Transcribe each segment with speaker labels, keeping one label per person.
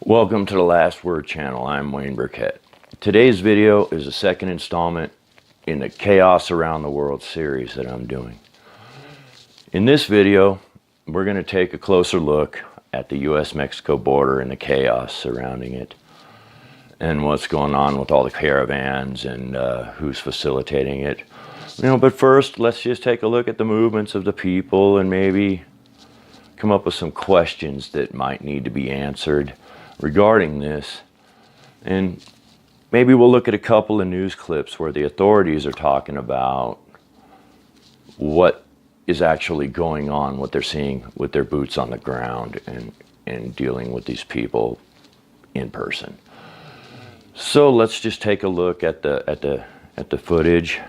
Speaker 1: Welcome to the Last Word channel. I'm Wayne Burkett. Today's video is the second installment in the Chaos Around the World series that I'm doing. In this video, we're going to take a closer look at the US-Mexico border and the chaos surrounding it, and what's going on with all the caravans and who's facilitating it. But first, let's just take a look at the movements of the people and maybe come up with some questions that might need to be answered regarding this. And maybe we'll look at a couple of news clips where the authorities are talking about what is actually going on, what they're seeing with their boots on the ground and dealing with these people in person. So let's just take a look at the footage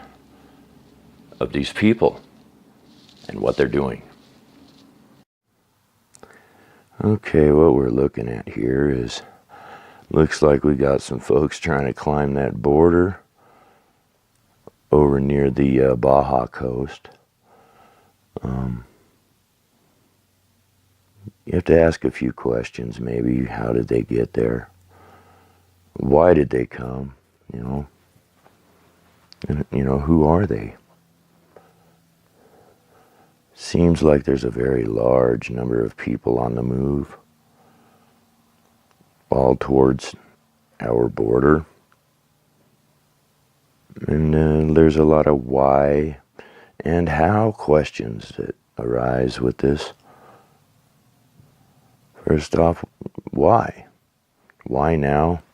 Speaker 1: of these people and what they're doing. Okay, what we're looking at here is, looks like we got some folks trying to climb that border over near the Baja coast. You have to ask a few questions, maybe. How did they get there? Why did they come? And, who are they? Seems like there's a very large number of people on the move, all towards our border. And there's a lot of why and how questions that arise with this. First off, why? Why now?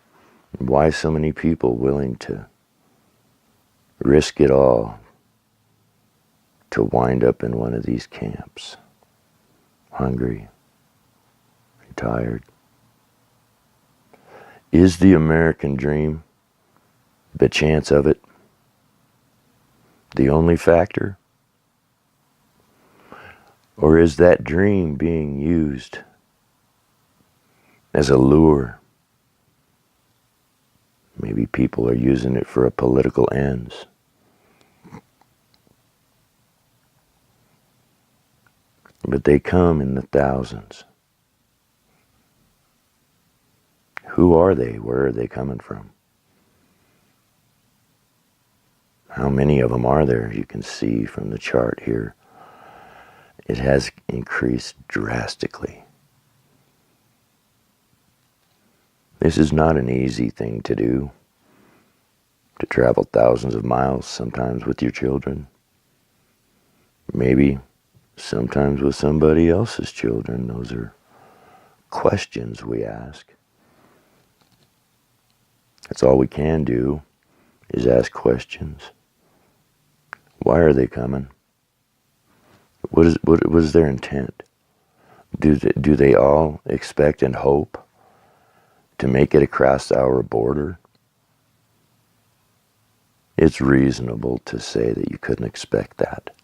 Speaker 1: Why so many people willing to risk it all to wind up in one of these camps? Hungry, tired. Is the American dream, the chance of it, the only factor? Or is that dream being used as a lure? Maybe people are using it for a political ends. But they come in the thousands. Who are they? Where are they coming from? How many of them are there? You can see from the chart here, it has increased drastically. This is not an easy thing to do, to travel thousands of miles, sometimes with your children. Maybe sometimes with somebody else's children. Those are questions we ask. That's all we can do, is ask questions. Why are they coming? What is their intent? Do they all expect and hope to make it across our border? It's reasonable to say that you couldn't expect that.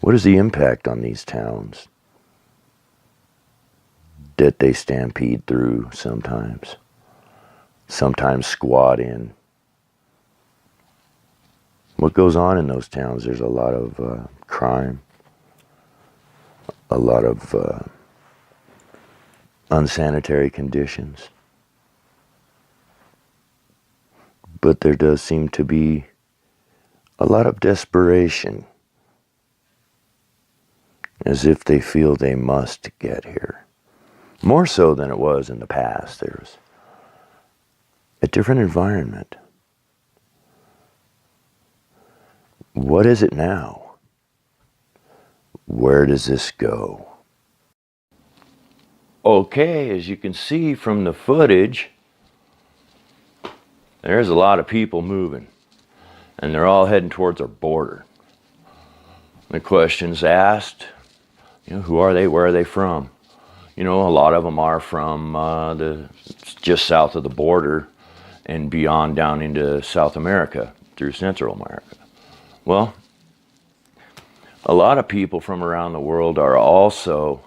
Speaker 1: What is the impact on these towns that they stampede through sometimes squat in? What goes on in those towns? There's a lot of crime, a lot of unsanitary conditions. But there does seem to be a lot of desperation, as if they feel they must get here. More so than it was in the past. There's a different environment. What is it now? Where does this go? Okay, as you can see from the footage, there's a lot of people moving, and they're all heading towards our border. The questions asked, who are they? Where are they from? A lot of them are from just south of the border and beyond down into South America, through Central America. Well, a lot of people from around the world are also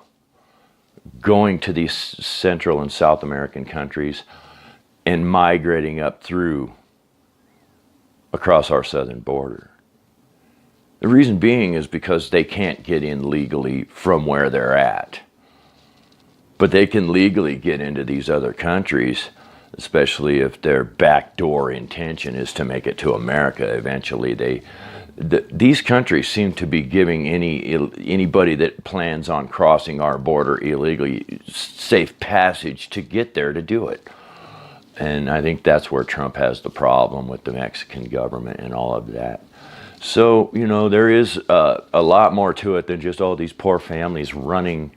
Speaker 1: going to these Central and South American countries and migrating up through across our southern border. The reason being is because they can't get in legally from where they're at. but they can legally get into these other countries, especially if their backdoor intention is to make it to America eventually. These countries seem to be giving anybody that plans on crossing our border illegally safe passage to get there to do it. And I think that's where Trump has the problem with the Mexican government and all of that. So, you know, there is a lot more to it than just all these poor families running.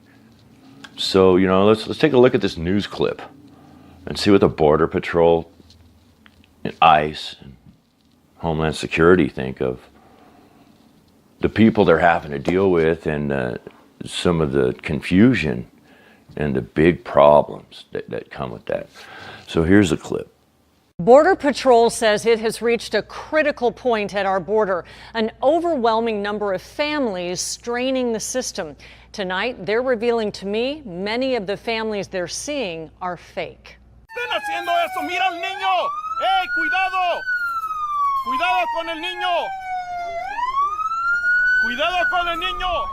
Speaker 1: So, you know, let's take a look at this news clip and see what the Border Patrol and ICE and Homeland Security think of the people they're having to deal with, and some of the confusion and the big problems that come with that. So here's a clip.
Speaker 2: Border Patrol says it has reached a critical point at our border. An overwhelming number of families straining the system. Tonight, they're revealing to me many of the families they're seeing are fake.
Speaker 3: ¡Estén haciendo eso! ¡Mira al niño! ¡Ey, cuidado! ¡Cuidado con el niño! ¡Cuidado con el niño!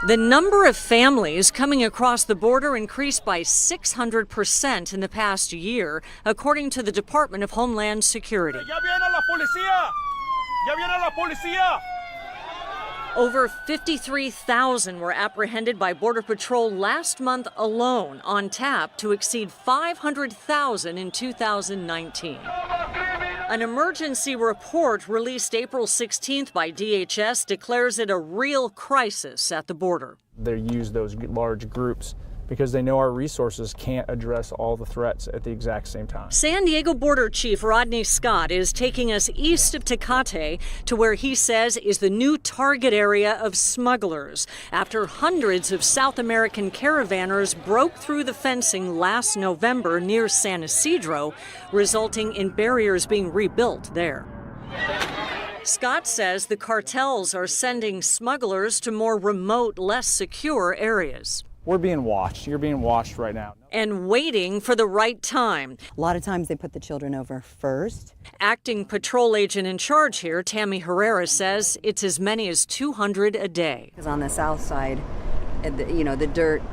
Speaker 2: The number of families coming across the border increased by 600% in the past year, according to the Department of Homeland Security.
Speaker 3: ¡Ya viene la policía! ¡Ya viene la policía!
Speaker 2: Over 53,000 were apprehended by Border Patrol last month alone, on tap to exceed 500,000 in 2019. An emergency report released April 16th by DHS declares it a real crisis at the border.
Speaker 4: They use those large groups because they know our resources can't address all the threats at the exact same time.
Speaker 2: San Diego Border Chief Rodney Scott is taking us east of Tecate to where he says is the new target area of smugglers after hundreds of South American caravanners broke through the fencing last November near San Isidro, resulting in barriers being rebuilt there. Scott says the cartels are sending smugglers to more remote, less secure areas.
Speaker 4: We're being watched. You're being watched right now.
Speaker 2: And waiting for the right time.
Speaker 5: A lot of times they put the children over first.
Speaker 2: Acting patrol agent in charge here, Tammy Herrera, says it's as many as 200 a day.
Speaker 5: Because on the south side, the dirt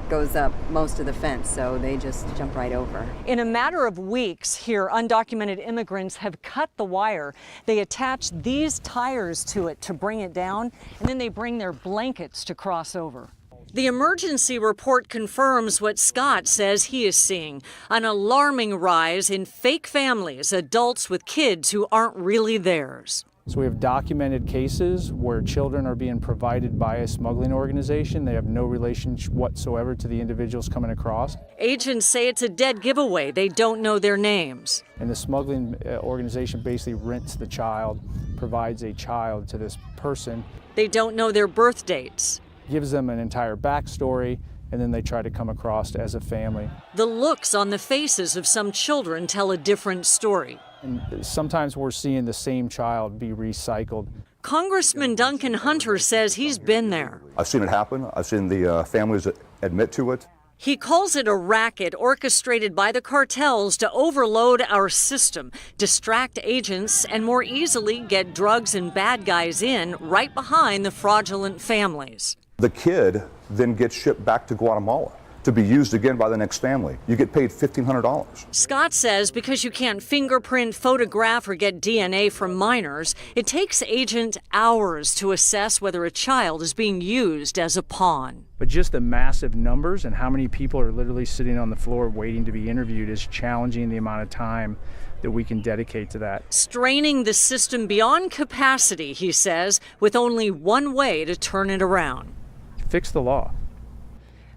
Speaker 5: goes up most of the fence, so they just jump right over.
Speaker 2: In a matter of weeks here, undocumented immigrants have cut the wire. They attach these tires to it to bring it down, and then they bring their blankets to cross over. The emergency report confirms what Scott says he is seeing, an alarming rise in fake families, adults with kids who aren't really theirs.
Speaker 4: So we have documented cases where children are being provided by a smuggling organization. They have no relation whatsoever to the individuals coming across.
Speaker 2: Agents say it's a dead giveaway. They don't know their names.
Speaker 4: And the smuggling organization basically rents the child, provides a child to this person.
Speaker 2: They don't know their birth dates.
Speaker 4: Gives them an entire backstory, and then they try to come across as a family.
Speaker 2: The looks on the faces of some children tell a different story.
Speaker 4: And sometimes we're seeing the same child be recycled.
Speaker 2: Congressman Duncan Hunter says he's been there.
Speaker 6: I've seen it happen. I've seen the families admit to it.
Speaker 2: He calls it a racket orchestrated by the cartels to overload our system, distract agents, and more easily get drugs and bad guys in right behind the fraudulent families.
Speaker 6: The kid then gets shipped back to Guatemala to be used again by the next family. You get paid $1,500.
Speaker 2: Scott says because you can't fingerprint, photograph, or get DNA from minors, it takes agents hours to assess whether a child is being used as a pawn.
Speaker 4: But just the massive numbers and how many people are literally sitting on the floor waiting to be interviewed is challenging the amount of time that we can dedicate to that.
Speaker 2: Straining the system beyond capacity, he says, with only one way to turn it around.
Speaker 4: Fix the law.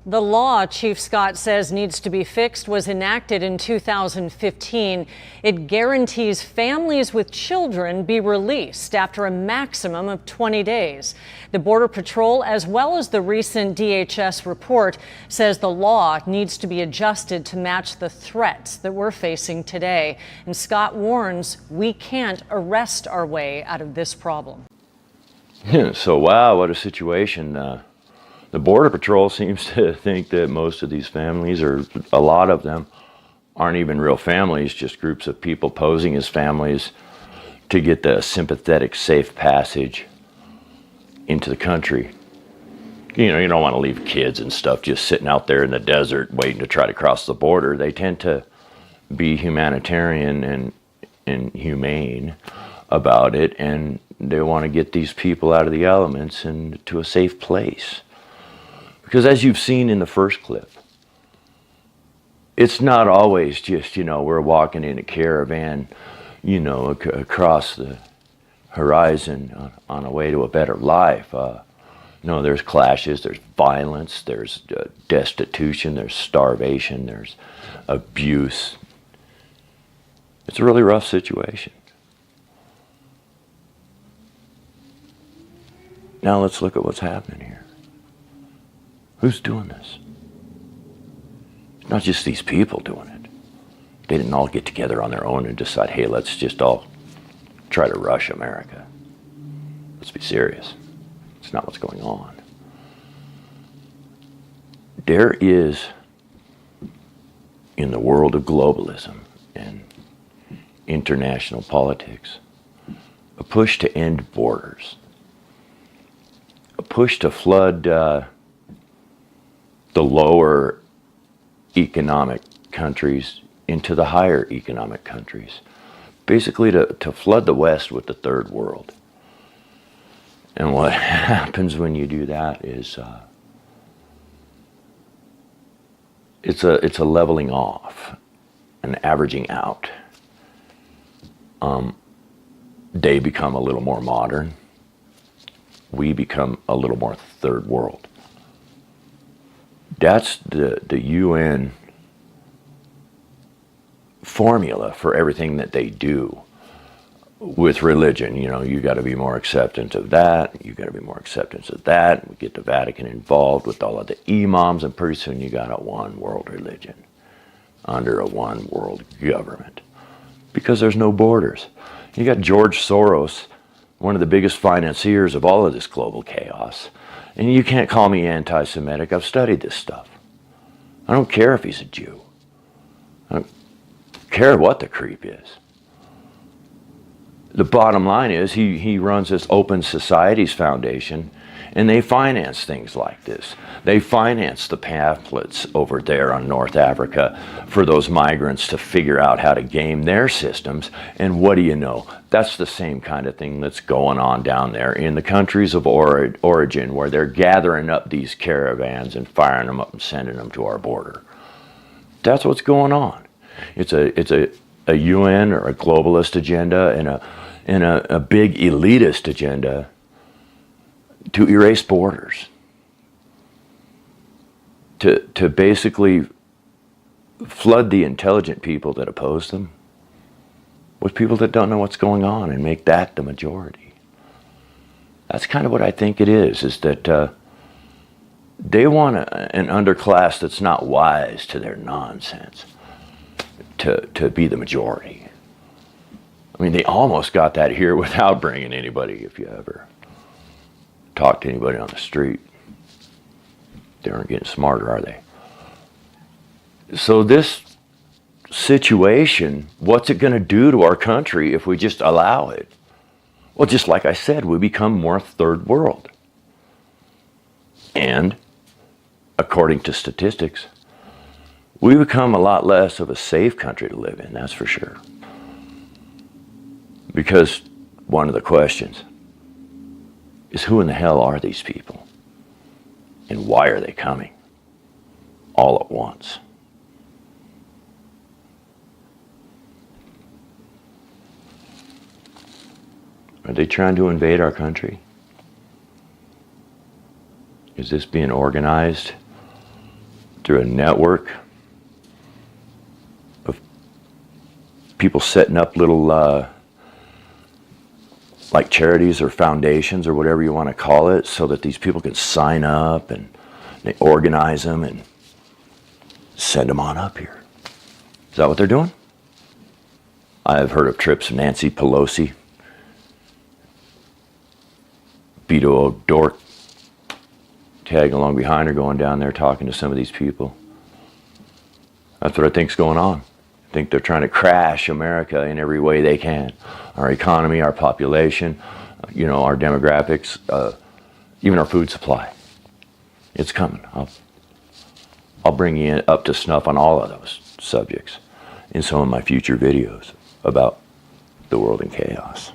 Speaker 2: The law, Chief Scott says, needs to be fixed was enacted in 2015. It guarantees families with children be released after a maximum of 20 days. The Border Patrol, as well as the recent DHS report, says the law needs to be adjusted to match the threats that we're facing today. And Scott warns we can't arrest our way out of this problem.
Speaker 1: So, wow, what a situation. The Border Patrol seems to think that most of these families, or a lot of them, aren't even real families, just groups of people posing as families to get the sympathetic, safe passage into the country. You don't want to leave kids and stuff just sitting out there in the desert waiting to try to cross the border. They tend to be humanitarian and humane about it, and they want to get these people out of the elements and to a safe place. Because as you've seen in the first clip, it's not always just, we're walking in a caravan, across the horizon on a way to a better life. No, there's clashes, there's violence, there's destitution, there's starvation, there's abuse. It's a really rough situation. Now let's look at what's happening here. Who's doing this? It's not just these people doing it. They didn't all get together on their own and decide, hey, let's just all try to rush America. Let's be serious. It's not what's going on. There is, in the world of globalism and international politics, a push to end borders, a push to flood the lower economic countries into the higher economic countries, basically to flood the West with the third world. And what happens when you do that is it's a leveling off, an averaging out. They become a little more modern. We become a little more third world. That's the UN formula for everything that they do with religion. You got to be more acceptance of that. You got to be more acceptance of that. We get the Vatican involved with all of the imams, and pretty soon you got a one world religion under a one world government, because there's no borders. You got George Soros, one of the biggest financiers of all of this global chaos, and you can't call me anti-Semitic. I've studied this stuff. I don't care if he's a Jew. I don't care what the creep is. The bottom line is he runs this Open Societies Foundation, and they finance things like this. They finance the pamphlets over there on North Africa for those migrants to figure out how to game their systems. And what do you know? That's the same kind of thing that's going on down there in the countries of origin, where they're gathering up these caravans and firing them up and sending them to our border. That's what's going on. It's a UN or a globalist agenda and a big elitist agenda to erase borders, to basically flood the intelligent people that oppose them with people that don't know what's going on and make that the majority. That's kind of what I think it is that they want an underclass that's not wise to their nonsense to be the majority. I mean, they almost got that here without bringing anybody. If you ever talk to anybody on the street, they aren't getting smarter, are they? So this situation, what's it going to do to our country if we just allow it? Well, just like I said, we become more third world. And according to statistics, we become a lot less of a safe country to live in, that's for sure. Because one of the questions is, who in the hell are these people? And why are they coming all at once? Are they trying to invade our country? Is this being organized through a network of people setting up little like charities or foundations or whatever you want to call it, so that these people can sign up and they organize them and send them on up here? Is that what they're doing? I've heard of trips of Nancy Pelosi, Beto O'Rourke tagging along behind her, going down there talking to some of these people. That's what I think's going on. I think they're trying to crash America in every way they can. Our economy, our population, our demographics, even our food supply. It's coming. I'll bring you up to snuff on all of those subjects in some of my future videos about the world in chaos.